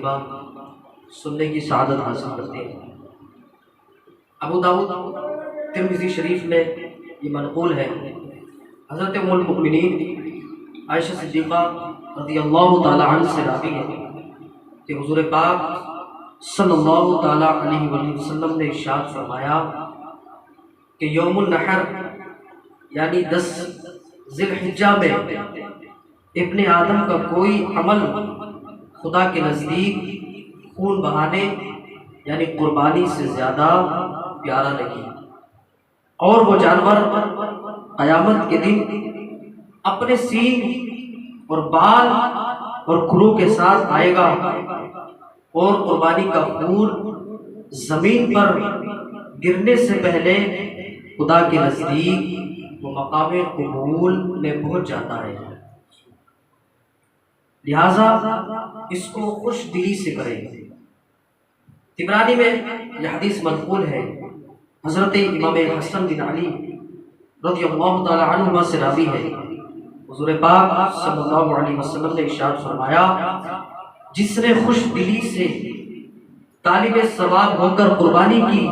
طیبہ سننے کی سعادت حاصل کرتے ہیں۔ ابو داؤد ترمذی شریف میں یہ منقول ہے، حضرت ام المؤمنین عائشہ صدیقہ رضی اللہ تعالی عنہ سے راوی ہے کہ حضور پاک صلی اللہ تعالی علیہ وآلہ وسلم نے ارشاد فرمایا کہ یوم النحر یعنی 10 ذی الحجہ میں ابن آدم کا کوئی عمل خدا کے نزدیک خون بہانے یعنی قربانی سے زیادہ پیارا نہیں، اور وہ جانور قیامت کے دن اپنے سینگ اور بال اور کھروں کے ساتھ آئے گا، اور قربانی کا خون زمین پر گرنے سے پہلے خدا کے نزدیک وہ مقام قبول میں پہنچ جاتا ہے، لہذا اس کو خوش دلی سے کریں۔ طبرانی میں یہ حدیث منقول ہے، حضرت امام حسن بن علی رضی اللہ تعالی عنہما سے راوی ہے، حضور پاک صلی اللہ علیہ وسلم نے ارشاد فرمایا جس نے خوش دلی سے طالب ثواب ہو کر قربانی کی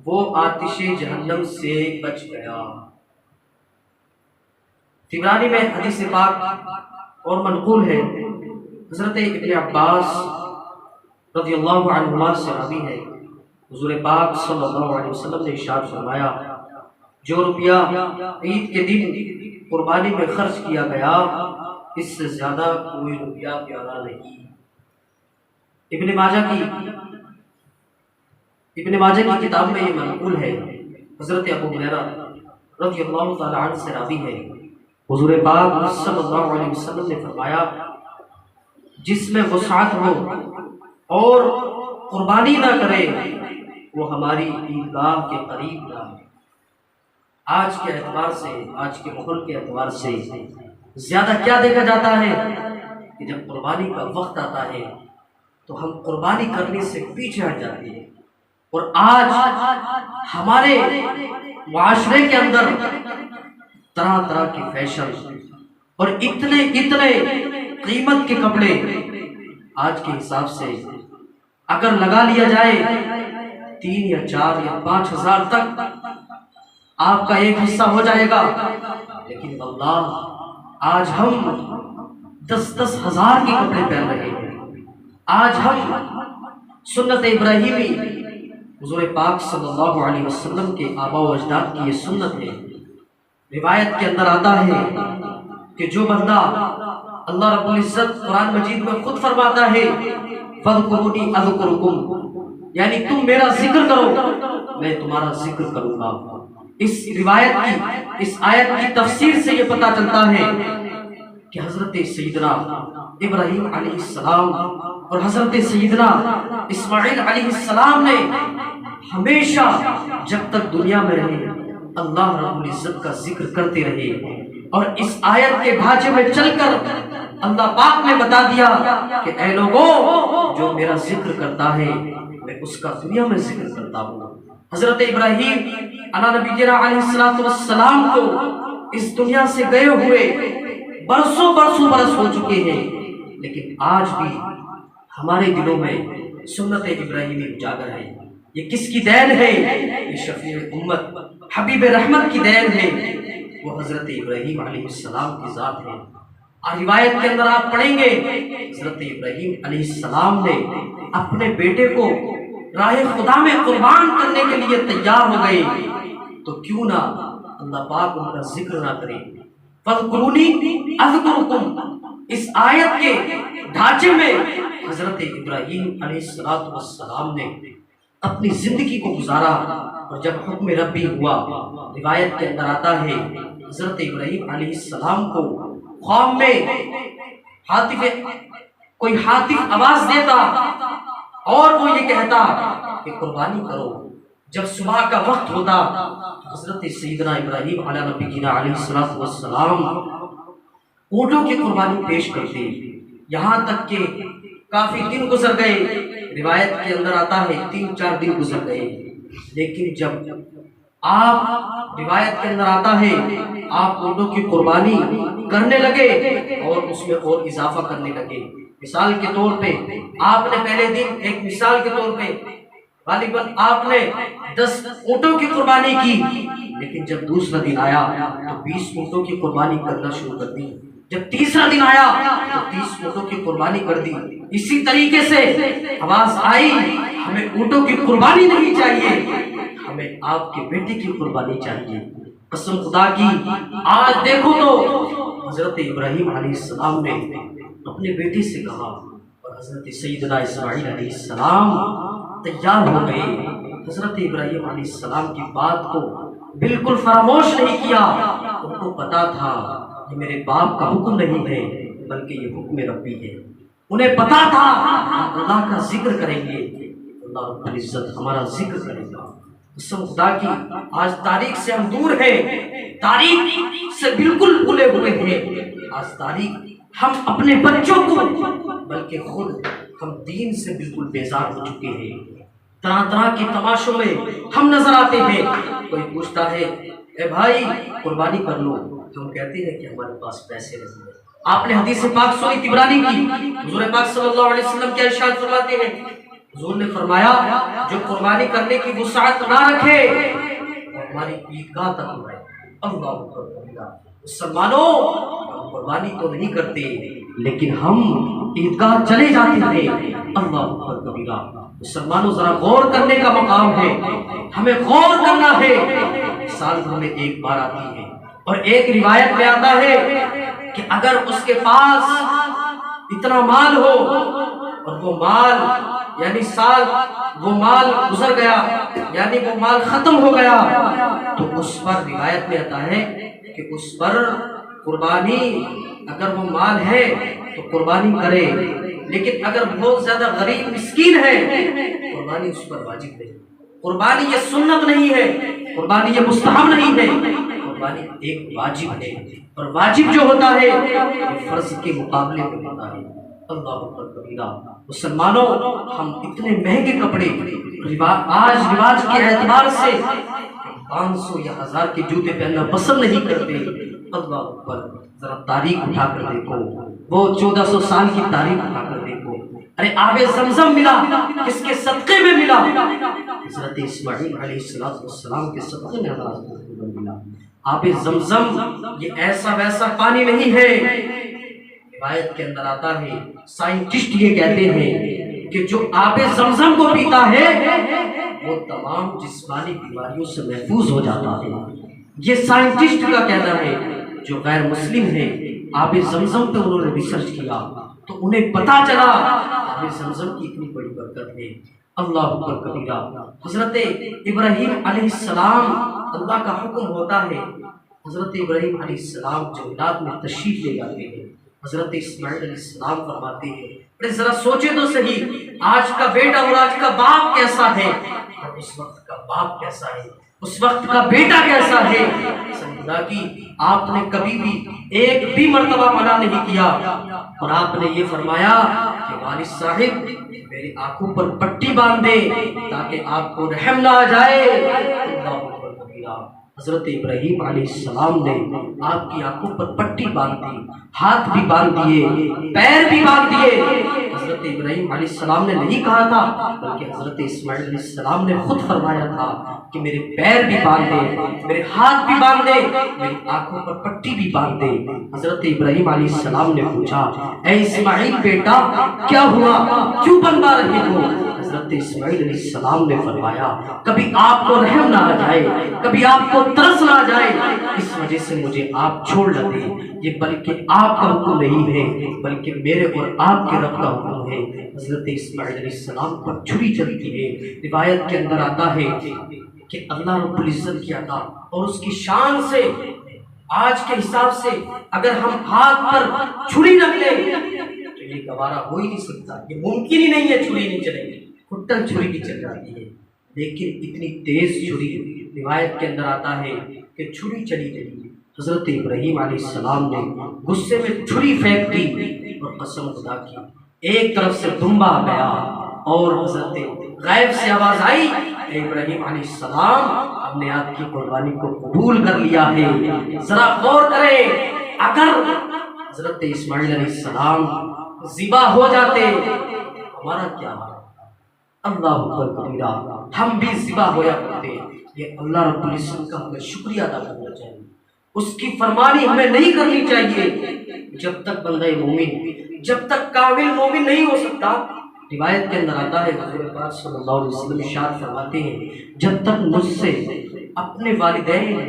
وہ آتش جہنم سے بچ گیا۔ طبرانی میں حدیث پاک اور منقول ہے، حضرت ابن عباس رضی اللہ عنہما سے راوی ہے، حضور پاک صلی اللہ علیہ وسلم نے ارشاد فرمایا جو روپیہ عید کے دن قربانی میں خرچ کیا گیا اس سے زیادہ کوئی روپیہ پیارا نہیں۔ ابن ماجہ کی کتاب میں یہ منقول ہے، حضرت ابو ہریرہ رضی اللہ تعالی عنہ سے راوی ہے، حضور پاک صلی اللہ علیہ وسلم نے فرمایا جس میں وسعت ہو اور قربانی نہ کرے وہ ہماری عیدگاہ کے قریب نہ ہے۔ آج کے اعتبار سے، آج کے ماحول کے اعتبار سے زیادہ کیا دیکھا جاتا ہے کہ جب قربانی کا وقت آتا ہے تو ہم قربانی کرنے سے پیچھے ہٹ جاتے ہیں، اور آج ہمارے معاشرے کے اندر طرح طرح کی فیشن اور اتنے قیمت کے کپڑے آج کے حساب سے اگر لگا لیا جائے 3 یا 4 یا 5 ہزار تک آپ کا ایک حصہ ہو جائے گا، لیکن واللہ آج ہم 10 ہزار کے کپڑے پہن رہے ہیں۔ آج ہم سنت ابراہیمی حضور پاک صلی اللہ علیہ وسلم کے آباء و اجداد کی یہ سنت ہے۔ روایت کے اندر آتا ہے کہ جو بندہ اللہ رب العزت قرآن مجید میں خود فرماتا ہے فَاذْكُرُونِي أَذْكُرْكُمْ، یعنی تم میرا ذکر کرو میں تمہارا ذکر کروں گا۔ اس روایت کی، اس آیت کی تفسیر سے یہ پتہ چلتا ہے کہ حضرت سیدنا ابراہیم علیہ السلام اور حضرت سیدنا اسماعیل علیہ السلام نے ہمیشہ جب تک دنیا میں رہے اللہ رب العزت کا ذکر کرتے رہے، اور اس آیت کے ڈھانچے میں چل کر اللہ پاک نے بتا دیا کہ اے لوگوں جو میرا ذکر کرتا ہے میں اس کا دنیا میں ذکر کرتا ہوں۔ حضرت ابراہیم علیہ نبینا علیہ السلام کو اس دنیا سے گئے ہوئے برسوں برس ہو چکے ہیں، لیکن آج بھی ہمارے دلوں میں سنت ابراہیمی اجاگر ہے۔ یہ کس کی دین ہے؟ یہ شفیع امت حبیب رحمت کی دین ہے، وہ حضرت ابراہیم علیہ السلام کی ذات ہے۔ اور روایت کے اندر آپ پڑھیں گے حضرت ابراہیم علیہ السلام نے اپنے بیٹے کو راہ خدا میں قربان کرنے کے لیے تیار ہو گئے، تو کیوں نہ اللہ پاک ان کا ذکر نہ کرے۔ فَاذْكُرُونِي أَذْكُرْكُمْ، اس آیت کے ڈھانچے میں حضرت ابراہیم علیہ السلام نے اپنی زندگی کو گزارا، اور جب حکم ربی ہوا روایت کے اندر آتا ہے حضرت ابراہیم علیہ السلام کو خواب میں کوئی ہاتف آواز دیتا اور وہ یہ کہتا کہ قربانی کرو۔ جب صبح کا وقت ہوتا حضرت سیدنا ابراہیم علیہ نبینا علیہ السلام اونٹوں کی قربانی پیش کرتے، یہاں تک کہ کافی دن گزر گئے۔ روایت کے اندر آتا ہے 3-4 دن گزر گئے، لیکن جب آپ روایت کے اندر آتا ہے آپ اونٹوں کی قربانی کرنے لگے اور اس میں اور اضافہ کرنے لگے، مثال کے طور پہ آپ نے پہلے دن ایک مثال کے طور پہ غالباً آپ نے 10 اونٹوں کی قربانی کی، لیکن جب دوسرا دن آیا تو 20 اونٹوں کی قربانی کرنا شروع کر دی، جب تیسرا دن آیا تو 30 اونٹوں کی قربانی کر دی۔ اسی طریقے سے آواز آئی ہمیں اونٹوں کی قربانی نہیں چاہیے، ہمیں آپ کے بیٹے کی قربانی چاہیے۔ قسم خدا کی آج دیکھو تو حضرت ابراہیم علیہ السلام نے اپنے بیٹے سے کہا اور حضرت سیدنا اسماعیل علیہ السلام تیار ہو گئے۔ حضرت ابراہیم علیہ السلام کی بات کو بالکل فراموش نہیں کیا، ان کو پتا تھا یہ میرے باپ کا حکم نہیں ہے بلکہ یہ حکم ربی ہے۔ انہیں پتا تھا ہم اللہ کا ذکر کریں گے، اللہ رب العزت ہمارا ذکر کرے گا۔ قسم خدا کی آج تاریخ سے ہم دور ہیں، تاریخ سے بالکل بھولے ہوئے ہیں۔ آج تاریخ ہم اپنے بچوں کو بلکہ خود ہم دین سے بالکل بیزار ہو چکے ہیں۔ طرح طرح کے تماشوں میں ہم نظر آتے ہیں۔ کوئی پوچھتا ہے اے بھائی قربانی کر لو، تو ہم کہتے ہیں کہ ہمارے پاس پیسے نہیں ہیں۔ آپ نے حدیث پاک سنی طبرانی کی، حضور پاک صلی اللہ علیہ وسلم کیا ارشاد فرماتے ہیں؟ حضور نے فرمایا جو قربانی کرنے کی وسعت نہ رکھے وہ ہماری عیدگاہ تک آئے۔ اللہ اکبر۔ مسلمانوں ہم قربانی تو نہیں کرتے لیکن ہم عیدگاہ چلے جاتے ہیں۔ اللہ اکبر کبیرہ۔ مسلمانوں ذرا غور کرنے کا مقام ہے، ہمیں غور کرنا ہے۔ سال بھر میں ایک بار آتی ہے اور ایک روایت میں آتا ہے کہ اگر اس کے پاس اتنا مال ہو اور وہ مال یعنی سال وہ مال گزر گیا یعنی وہ مال ختم ہو گیا تو اس پر روایت میں آتا ہے کہ اس پر قربانی اگر وہ مال ہے تو قربانی کرے، لیکن اگر بہت زیادہ غریب مسکین ہے قربانی اس پر واجب نہیں۔ قربانی یہ سنت نہیں ہے، قربانی یہ مستحب نہیں ہے، قربانی ایک واجب ہے، اور واجب جو ہوتا ہے یہ فرض کے مقابلے میں ہوتا ہے۔ اللہ اکبر کبیرہ۔ مسلمانوں ہم اتنے مہنگے کپڑے آج رواج کے اعتبار سے 500 یا 1000 کے جوتے پہننا پسند نہیں کرتے۔ اللہ اکبر۔ ذرا تاریخ اٹھا کر دیکھو، وہ 1400 سال کی تاریخ اٹھا کر دیکھو۔ ارے آب زمزم ملا کس کے صدقے میں ملا؟ حضرت اسماعیل علیہ السلام کے صدقے میں ملا۔ آب زمزم یہ ایسا ویسا پانی نہیں ہے۔ روایت کے اندر آتا ہے، سائنٹسٹ یہ کہتے ہیں کہ جو آب زمزم کو پیتا ہے وہ تمام جسمانی بیماریوں سے محفوظ ہو جاتا ہے۔ یہ سائنٹسٹ کا کہنا ہے۔ جو غیر مسلم ہے آب زمزم پہ انہوں نے ریسرچ کیا تو انہیں پتا چلا آب زمزم کی اتنی بڑی برکت ہے۔ اللہ اکبر کبیرہ۔ حضرت ابراہیم علیہ السلام اللہ کا حکم ہوتا ہے، حضرت ابراہیم علیہ السلام جنگلات میں تشریف لے جاتے ہیں۔ حضرت اسماعیل علیہ السلام فرماتے ہیں ذرا سوچے تو صحیح آج کا بیٹا اور آج کا باپ کیسا ہے اور اس وقت کا باپ کیسا ہے، اس وقت کا بیٹا کیسا ہے۔ سمجھا کہ آپ نے کبھی بھی ایک بھی مرتبہ منع نہیں کیا اور آپ نے یہ فرمایا کہ والد صاحب میری آنکھوں پر پٹی باندھ دے تاکہ آپ کو رحم نہ آ جائے۔ اللہ اکبر کبیرہ۔ حضرت ابراہیم علیہ السلام نے آپ کی آنکھوں پر پٹی باندھ دی، ہاتھ بھی باندھ دیے، پیر بھی باندھ دیے۔ حضرت ابراہیم علیہ السلام نے نہیں کہا تھا بلکہ حضرت اسماعیل علیہ السلام نے خود فرمایا تھا کہ میرے پیر بھی باندھ دے، میرے ہاتھ بھی باندھ دے، میری آنکھوں پر پٹی بھی باندھ دے۔ حضرت ابراہیم علیہ السلام نے پوچھا اے اسماعیل بیٹا کیا ہوا، کیوں بندھا رہے ہو؟ حضرت اسماعیل علیہ السلام نے فرمایا کبھی آپ کو رحم نہ آ جائے، کبھی آپ کو ترس نہ آ جائے، اس وجہ سے مجھے آپ چھوڑ نہ دیں۔ یہ بلکہ آپ کا حکم نہیں ہے بلکہ میرے اور آپ کے رب کا حکم ہے۔ حضرت اسماعیل علیہ السلام پر چھری چلتی ہے۔ روایت کے اندر آتا ہے کہ اللہ رب العزت کی عطا اور اس کی شان سے آج کے حساب سے اگر ہم ہاتھ پر چھری رکھ لیں تو یہ گوارا ہو ہی نہیں سکتا، یہ ممکن ہی نہیں ہے چھری نہیں چلے گی، کھٹن چھری بھی چل جاتی ہے، لیکن اتنی تیز چھری روایت کے اندر آتا ہے کہ چھری چلی گئی۔ حضرت ابراہیم علیہ السلام نے غصے میں چھری پھینک دی اور قسم خدا کی ایک طرف سے دمبا گیا اور حضرت غیب سے آواز آئی اے ابراہیم علیہ السلام ہم نے آپ کی قربانی کو قبول کر لیا ہے۔ ذرا غور کریں، اگر حضرت اسماعیل علیہ السلام ذبح ہو جاتے ہمارا کیا حال؟ اللہ اکبر کبیرہ، ہم بھی ذبح ہویا کرتے۔ یہ اللہ رب العزت کا ہمیں شکریہ ادا کرنا چاہیے، اس کی فرمانی ہمیں نہیں کرنی چاہیے جب تک بندہ مومن، جب تک کامل مومن نہیں ہو سکتا۔ روایت کے اندر آتا ہے حضور پاک صلی اللہ علیہ وسلم ارشاد فرماتے ہیں جب تک مجھ سے اپنے والدین،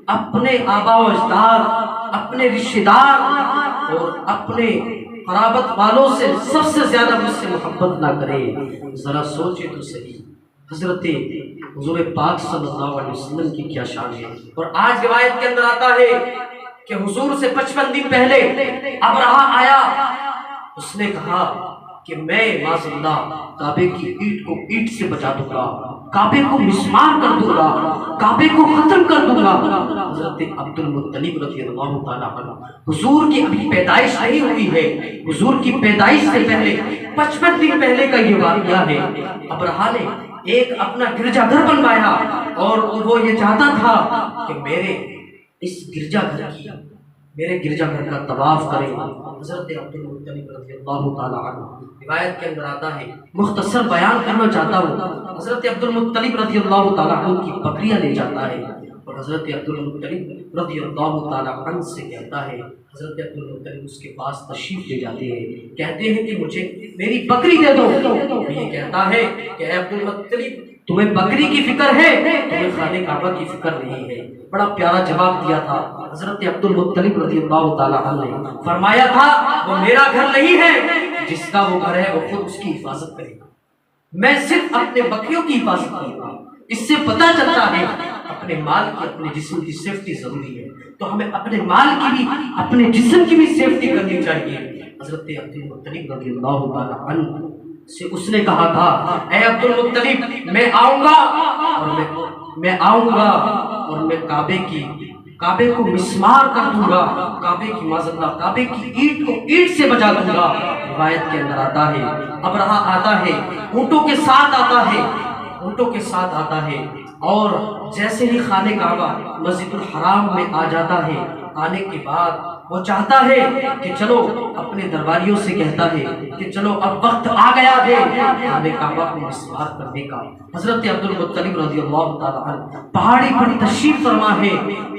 اپنے آبا و اجداد، اپنے رشتہ دار اور اپنے قرابت والوں سے سب سے زیادہ مجھ سے محبت نہ کرے، ذرا سوچے تو صحیح حضرت حضور پاک صلی اللہ علیہ وسلم کی کیا شان ہے۔ اور آج روایت کے اندر آتا ہے کہ حضور سے 55 دن پہلے ابرہہ آیا، اس نے کہا کہ میں معاذ اللہ کعبے کی اینٹ کو اینٹ سے بچا دوں گا، کعبے کو مسمار کر دوں گا، کعبے کو ختم کر دوں گا۔ حضرت عبد المطلب رضی اللہ تعالیٰ عنہ، حضور کی ابھی پیدائش نہیں ہوئی ہے، حضور کی پیدائش سے پہلے 55 دن پہلے کا یہ واقعہ ہے۔ ابرہہ نے ایک اپنا گرجا گھر بنوایا اور وہ یہ چاہتا تھا کہ اس گرجا گھر کا طواف کرے۔ حضرت عبد المطلب رضی اللہ تعالیٰ عنہ، روایت کے اندر آتا ہے، مختصر بیان کرنا چاہتا ہوں، حضرت عبد المطلب رضی اللہ تعالیٰ عنہ کی بکریاں لے جاتا ہے اور حضرت عبد المطلب رضی اللہ تعالیٰ عنہ سے کہتا ہے، حضرت عبد المطلب اس کے پاس تشریف لے جاتے ہیں، کہتے ہیں کہ مجھے میری بکری دے دو۔ یہ کہتا ہے کہ اے عبد المطلب، تمہیں بکری کی فکر ہے، تمہیں خانہ کعبہ کی فکر نہیں ہے۔ بڑا پیارا جواب دیا تھا حضرت عبد المطلب رضی اللہ تعالیٰ عنہ نے، فرمایا تھا وہ میرا گھر نہیں ہے، جس کا وہ گھر ہے وہ خود اس کی حفاظت کرے گا، میں صرف اپنے بکریوں کی حفاظت کروں گا۔ اس سے پتہ چلتا ہے اپنے مال کی، اپنے جسم کی سیفٹی ضروری ہے، تو ہمیں اپنے مال کی بھی، اپنے جسم کی بھی سیفٹی کرنی چاہیے۔ حضرت عبد المطلب رضی اللہ تعالیٰ عنہ سے اس نے کہا تھا، اے عبد المطلب، میں آؤں گا اور میں کعبے کو مسمار کر دوں گا، کعبے کی معذرت، کعبے کی اینٹ کو اینٹ سے بچا دوں گا۔ روایت کے اندر آتا ہے ابرہہ آتا ہے، اونٹوں کے ساتھ آتا ہے اور جیسے ہی خانہ کعبہ مسجد الحرام میں آ جاتا ہے، آنے کے بعد وہ چاہتا ہے کہ چلو، اپنے درباریوں سے کہتا ہے کہ چلو اب وقت آ گیا ہے خانہ کعبہ کو مسمار کرنے کا۔ حضرت عبد المطلب رضی اللہ تعالیٰ عنہ پہاڑی پر تشریف فرما ہے،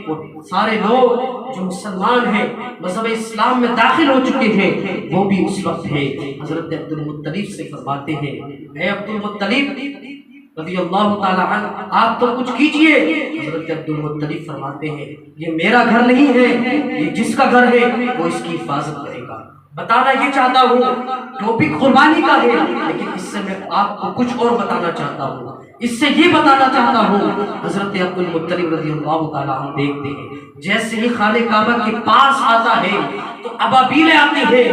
وہ سارے لوگ جو مسلمان ہیں، مذہب اسلام میں داخل ہو چکے ہیں، وہ بھی اس وقت ہے۔ حضرت عبد المطلب سے فرماتے ہیں، اے عبد المطلب رضی اللہ تعالیٰ عنہ، آپ تو کچھ کیجئے۔ حضرت عبد المطلب فرماتے ہیں، یہ میرا گھر نہیں ہے، یہ جس کا گھر ہے وہ اس کی حفاظت کرے گا۔ بتانا یہ چاہتا ہوں، ٹاپک قربانی کا ہے، لیکن اس سے میں آپ کو کچھ اور بتانا چاہتا ہوں، اس سے یہ بتانا چاہتا ہوں، حضرت عبد المطلب رضی اللہ تعالیٰ عنہ دیکھتے ہیں جیسے ہی خانہ کعبہ کے پاس آتا ہے تو ابابیلیں آتی ہے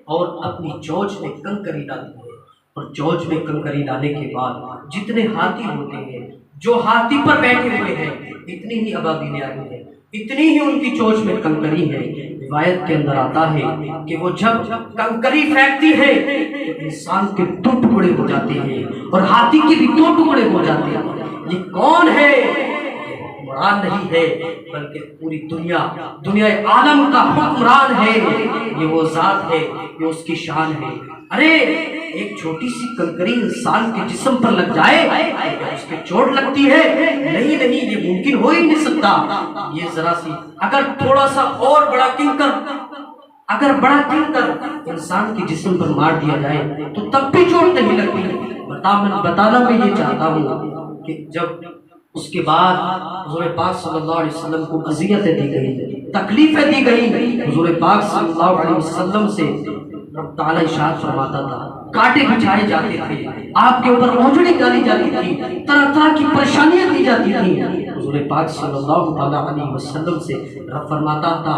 اور اپنی چونچ میں کنکری ڈالتی ہے، اور چونچ میں کنکری ڈالنے کے بعد جتنے ہاتھی ہوتے ہیں، جو ہاتھی پر بیٹھے ہوئے ہیں، اتنی ہی ابابیلیں آتی ہیں، اتنی ہی ان کی چونچ میں کنکری ہے۔ روایت کے اندر آتا ہے کہ وہ جب کنکری پھینکتی ہے تو انسان کے 2 ٹکڑے ہو جاتے ہیں اور ہاتھی کے بھی 2 ٹکڑے ہو جاتے ہیں۔ یہ کون ہے؟ حکمران نہیں ہے، بلکہ پوری دنیا عالم کا حکمران ہے۔ یہ وہ ذات ہے، یہ اس کی شان ہے۔ ارے ایک چھوٹی سی کنکری انسان کے جسم پر لگ جائے تو اس کے چوٹ لگتی ہے؟ نہیں، یہ ممکن ہو ہی نہیں سکتا۔ یہ ذرا سی اگر تھوڑا سا اور بڑا کنکر انسان کے جسم پر مار دیا جائے تو تب بھی چوٹ نہیں لگتی۔ بتانا میں یہ چاہتا ہوں کہ جب اس کے بعد حضور پاک صلی اللہ علیہ وسلم کو اذیتیں دی گئی، تکلیفیں دی گئی، حضور پاک صلی اللہ علیہ وسلم سے رب تعالیٰ ارشاد فرماتا تھا، کانٹے بچھائے جاتے تھے، آپ کے اوپر اونجڑی ڈالی جاتی تھی، طرح طرح کی پریشانیاں دی جاتی تھیں۔ حضور پاک صلی اللہ علیہ وسلم سے رب فرماتا تھا،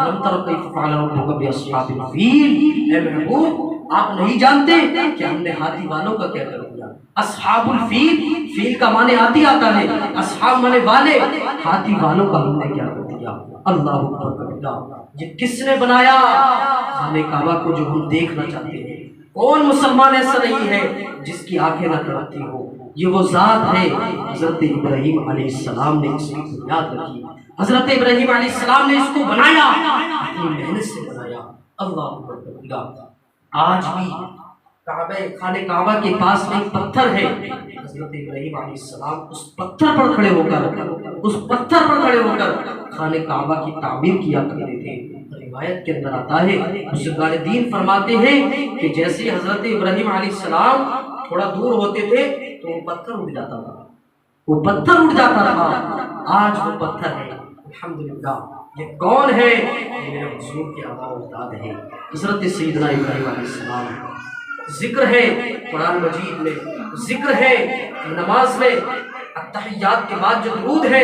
لم تر کیف فعل ربک باصحاب الفیل، اے محبوب آپ نہیں جانتے کہ ہم نے ہاتھی والوں کا کیا کر دیا۔ اصحاب الفیل، فیل کا معنی ہاتھی آتا ہے، اصحاب معنی والے، ہاتھی والوں کا ہم نے کیا کر دیا۔ اللہ اکبر کبیرہ۔ یہ کس نے بنایا؟ خانہ کعبہ کو جو ہم دیکھنا چاہتے ہیں، کون مسلمان ایسا نہیں ہے جس کی آنکھیں نہ تڑپتی ہو؟ یہ وہ ذات ہے۔ حضرت ابراہیم علیہ السلام نے اس کی بنیاد رکھی، حضرت ابراہیم علیہ السلام نے اس کو بنایا، اپنی محنت سے بنایا۔ اللہ اکبر۔ آج بھی خانہ کعبہ کے پاس میں ایک پتھر ہے، حضرت ابراہیم علیہ السلام اس پتھر پر کھڑے ہو کر خانہ کعبہ کی تعمیر کیا کرتے تھے۔ روایت کے اندر آتا ہے، بزرگان دین فرماتے ہیں کہ جیسے حضرت ابراہیم علیہ السلام تھوڑا دور ہوتے تھے تو وہ پتھر اٹھ جاتا تھا، آج وہ پتھر ہے۔ الحمدللہ۔ یہ کون ہے؟ یہ میرے حضور کے آباء و اجداد ہے، حضرت سیدنا ابراہیم علیہ السلام۔ ذکر ہے قرآن مجید میں، ذکر ہے نماز میں، التحیات کے بعد جو درود ہے،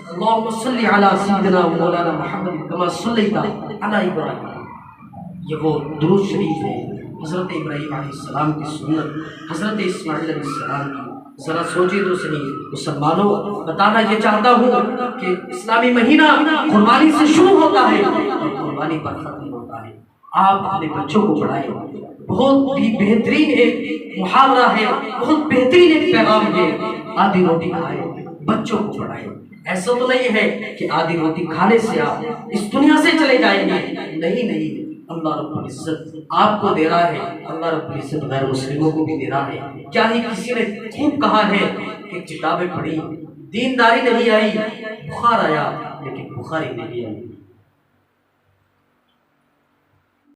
اللہم صلی علی سیدنا مولانا محمد کما صلیت علی ابراہیم، یہ وہ درود شریف ہے حضرت ابراہیم علیہ السلام کی سنت، حضرت اسماعیل علیہ السلام کی۔ ذرا سوچے تو صحیح مسلمانوں، بتانا یہ چاہتا ہوں کہ اسلامی مہینہ قربانی سے شروع ہوتا ہے اور قربانی پر ختم ہوتا ہے۔ آپ اپنے بچوں کو پڑھائیں، بہت ہی بہترین ایک محاورہ ہے، بہت بہترین ایک پیغام ہے، آدھی روٹی کھائیں، بچوں کو پڑھائیں۔ ایسا تو نہیں ہے کہ آدھی روٹی کھانے سے آپ اس دنیا سے چلے جائیں گے، نہیں، اللہ رب العزت آپ کو دے رہا ہے، اللہ رب العزت غیر مسلموں کو بھی دے رہا ہے۔ کیا ہی کسی نے خوب کہا ہے کہ کتابیں پڑھی، دینداری نہیں آئی، بخار آیا لیکن بخاری نہیں آئی۔